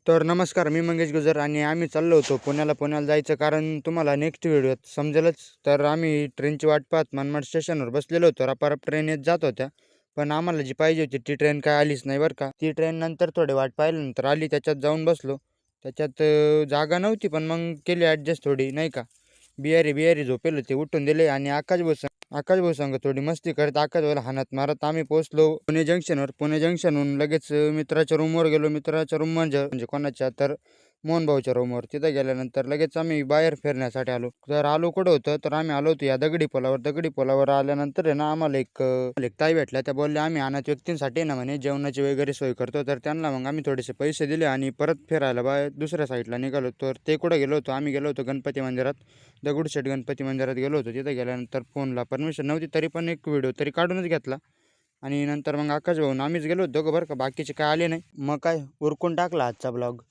तर नमस्कार, मी मंगेश गुजर आणि आम्ही चाललो होतो पुण्याला जायचं कारण तुम्हाला नेक्स्ट व्हिडिओत समजेलच. तर आम्ही ट्रेनची वाट पाहत मनमाड स्टेशनवर बसलेलो होतो. रपारप ट्रेन येत जात होत्या, पण आम्हाला जी पाहिजे होती ती ट्रेन काय आलीच नाही बरं का. ती ट्रेन नंतर थोडी वाट पाहिल्यानंतर आली, त्याच्यात जाऊन बसलो. त्याच्यात जागा नव्हती, पण मग केली ॲडजस्ट थोडी नाही का. बिहारी बिहारी झोपेल होते, उठून दिले आणि आकाश भाऊ संग थोडी मस्ती करत आकाश भाऊला हाणत मारत आम्ही पोहोचलो पुणे जंक्शनवर. पुणे जंक्शनहून लगेच मित्राच्या रूमवर गेलो. मित्राच्या रूम म्हणजे कोणाच्या तर मोहन भाऊच्या रूमवर. तिथं गेल्यानंतर लगेच आम्ही बाहेर फिरण्यासाठी आलो. तर आलो कुठं होतं, तर आम्ही आलो होतो या दगडी पुलावर. दगडी पुलावर आल्यानंतर आहे ना, आम्हाला एक ताई भेटल्या. त्या बोलल्या आम्ही अनाथ व्यक्तींसाठी ना म्हणे जेवणाची वगैरे सोय करतो. तर त्यांना मग आम्ही थोडेसे पैसे दिले आणि परत फिरायला बाहेर दुसऱ्या साईडला निघालो. तर ते कुठं गेलो होतो, आम्ही गेलो होतो गणपती मंदिरात. दगडूशेठ गणपती मंदिरात गेलो होतो. तिथं गेल्यानंतर फोनला परमिशन नव्हती, तरी पण एक व्हिडिओ तरी काढूनच घेतला. आणि नंतर मग आकाश भाऊन आम्हीच गेलो होतो दोघं बरं का, बाकीचे काय आले नाही. मग काय उरकून टाकला आजचा ब्लॉग.